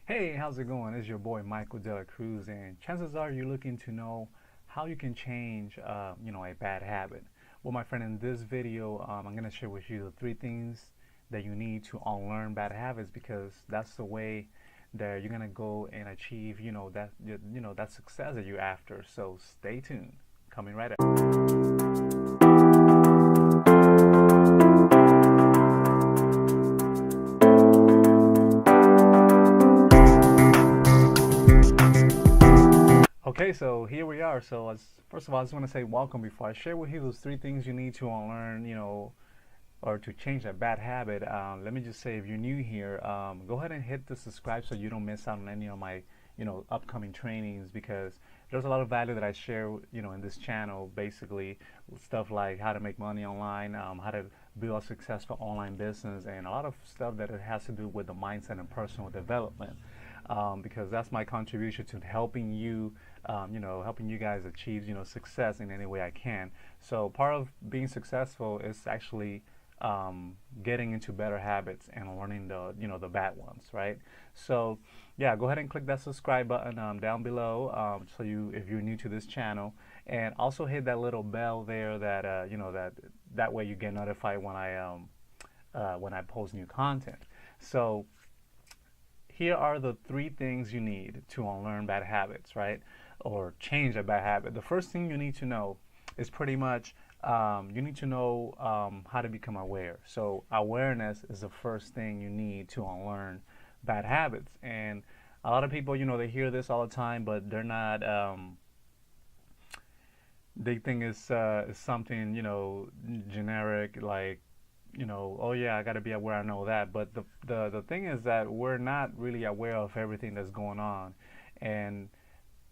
Hey, how's it going? It's your boy Michael De La Cruz, and chances are you're looking to know how you can change, a bad habit. Well, my friend, in this video, I'm gonna share with you the three things that you need to unlearn bad habits because that's the way that you're gonna go and achieve, that success that you're after. So stay tuned. Coming right up. Okay, so here we are. So first of all, I just want to say welcome before I share with you those three things you need to unlearn, or to change that bad habit. Let me just say, if you're new here, go ahead and hit the subscribe so you don't miss out on any of my, upcoming trainings because there's a lot of value that I share, in this channel. Basically, stuff like how to make money online, how to build a successful online business, and a lot of stuff that it has to do with the mindset and personal development. Because that's my contribution to helping you, helping you guys achieve, success in any way I can. So part of being successful is actually getting into better habits and learning the bad ones, right? So yeah, go ahead and click that subscribe button down below, so if you're new to this channel, and also hit that little bell there that that way you get notified when I post new content. So here are the three things you need to unlearn bad habits, right? Or change a bad habit. The first thing you need to know is pretty much you need to know how to become aware. So awareness is the first thing you need to unlearn bad habits. And a lot of people, they hear this all the time, but they're not. They think it's something generic, like, oh yeah, I got to be aware, I know that. But the thing is that we're not really aware of everything that's going on. And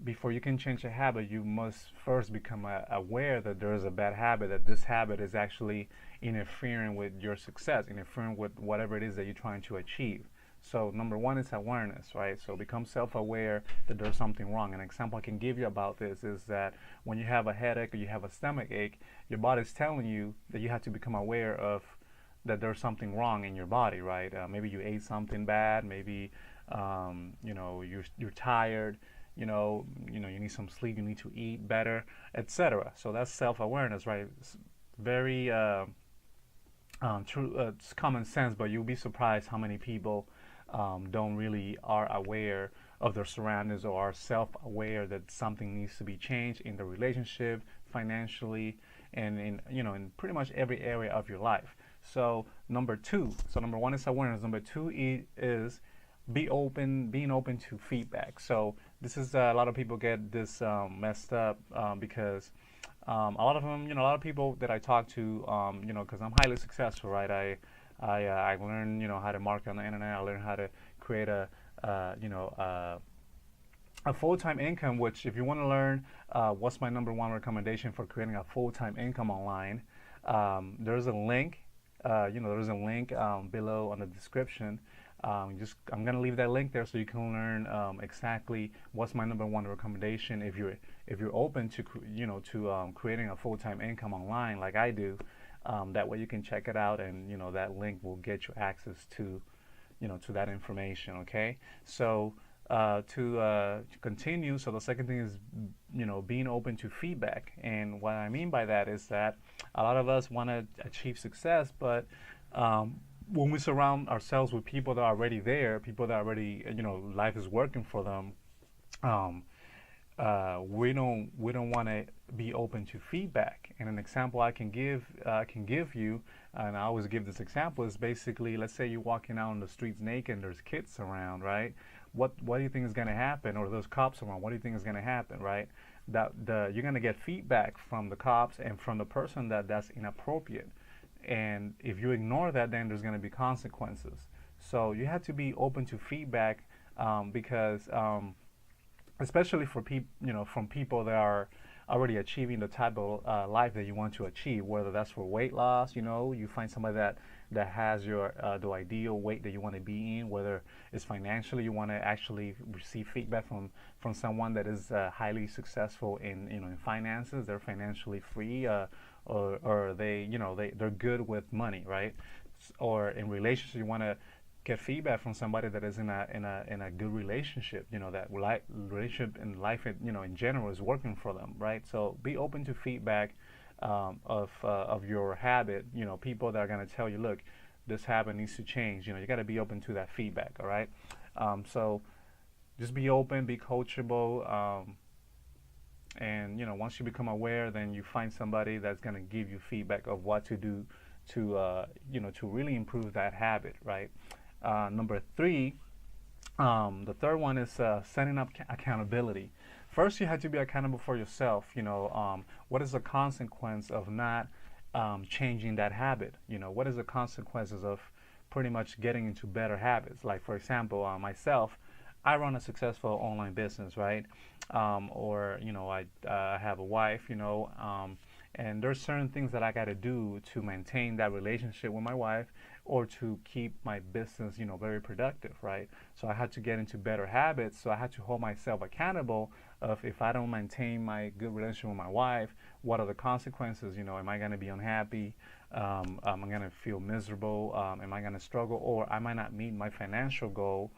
before you can change a habit, you must first become aware that there is a bad habit, that this habit is actually interfering with your success, interfering with whatever it is that you're trying to achieve. So number one is awareness, right? So become self-aware that there's something wrong. An example I can give you about this is that when you have a headache or you have a stomach ache, your body's telling you that you have to become aware of that there's something wrong in your body, right? Maybe you ate something bad. Maybe you're tired. You need some sleep. You need to eat better, etc. So that's self-awareness, right? It's very true. It's common sense, but you'll be surprised how many people don't really are aware of their surroundings or are self-aware that something needs to be changed in the relationship, financially, and in pretty much every area of your life. So number one is awareness. Number two is being open to feedback. So this is a lot of people get this messed up because a lot of them, a lot of people that I talk to, because I'm highly successful, right? I learned, how to market on the internet. I learned how to create a full-time income. Which, if you want to learn what's my number one recommendation for creating a full-time income online, there's a link. There's a link below on the description. I'm gonna leave that link there so you can learn exactly what's my number one recommendation if you're open to creating a full-time income online like I do. That way you can check it out, and that link will get you access to that information. Okay, so to continue, so the second thing is being open to feedback. And what I mean by that is that a lot of us want to achieve success, but when we surround ourselves with people that are already there, people that are already life is working for them, um, we don't want to be open to feedback. And an example I can give you, and I always give this example, is basically, let's say you're walking out on the streets naked and there's kids around, right? What do you think is going to happen? Or those cops around, what do you think is going to happen, right? You're going to get feedback from the cops and from the person that's inappropriate. And if you ignore that, then there's going to be consequences. So you have to be open to feedback, because especially for people, from people that are already achieving the type of life that you want to achieve, whether that's for weight loss. You find somebody that has your the ideal weight that you want to be in, whether it's financially, you want to actually receive feedback from someone that is highly successful in finances. They're financially free, or they're good with money, right? Or in relationships, you want to get feedback from somebody that is in a good relationship, that relationship in life, in general is working for them, right? So be open to feedback, of your habit. People that are going to tell you, look, this habit needs to change. You got to be open to that feedback. All right. So just be open, be coachable, and once you become aware, then you find somebody that's going to give you feedback of what to do to really improve that habit, right? Number three, the third one is setting up accountability. First, you have to be accountable for yourself. What is the consequence of not changing that habit? What is the consequences of pretty much getting into better habits? Like, for example, myself, I run a successful online business, right? Or I have a wife, and there's certain things that I got to do to maintain that relationship with my wife, or to keep my business, very productive, right? So I had to get into better habits. So I had to hold myself accountable of, if I don't maintain my good relationship with my wife, what are the consequences? Am I going to be unhappy? Am I going to feel miserable? Am I going to struggle? Or I might not meet my financial goal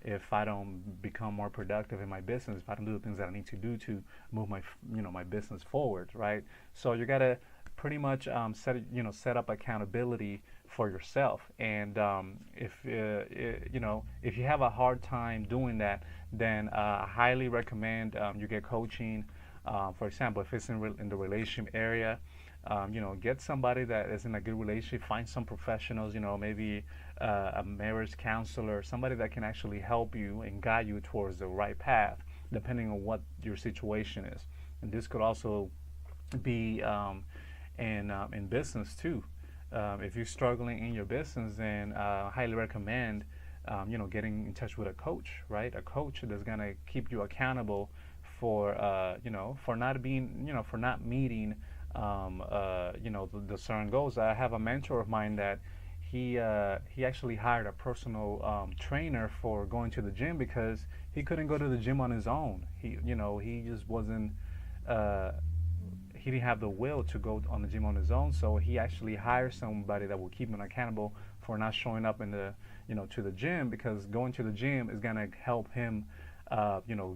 if I don't become more productive in my business, if I don't do the things that I need to do to move my business forward, right? So you gotta pretty much set up accountability for yourself. And if you have a hard time doing that, then I highly recommend you get coaching. For example, if it's in the relationship area, get somebody that is in a good relationship. Find some professionals, maybe a marriage counselor, somebody that can actually help you and guide you towards the right path, depending on what your situation is. And this could also be in business too. If you're struggling in your business, then I highly recommend getting in touch with a coach, right? A coach that's gonna keep you accountable for for not meeting the certain goals. I have a mentor of mine that he actually hired a personal trainer for going to the gym, because he couldn't go to the gym on his own. He just wasn't he didn't have the will to go on the gym on his own. So he actually hired somebody that will keep him accountable for not showing up to the gym, because going to the gym is gonna help him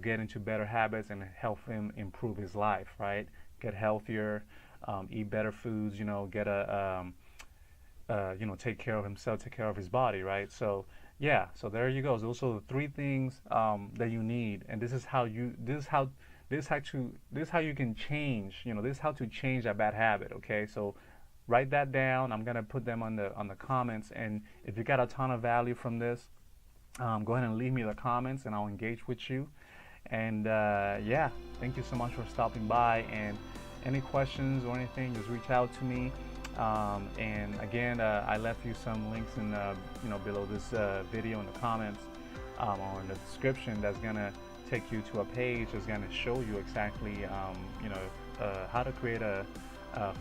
get into better habits and help him improve his life, right? Get healthier, eat better foods, get take care of himself, take care of his body, right? So yeah, so there you go. Those are the three things that you need, and this is how you can change. This is how to change a bad habit. Okay, so write that down. I'm gonna put them on the comments, and if you got a ton of value from this, go ahead and leave me the comments, and I'll engage with you. And yeah, thank you so much for stopping by. And any questions or anything, just reach out to me. And again, I left you some links in below this video in the comments, or in the description, that's gonna take you to a page that's gonna show you exactly how to create a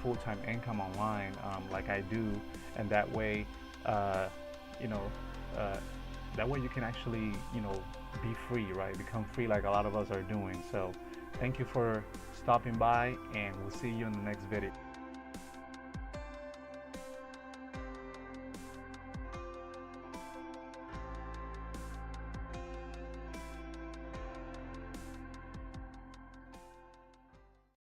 full-time income online, like I do. And that way you can actually be free, right? Become free, like a lot of us are doing. So thank you for stopping by, and we'll see you in the next video.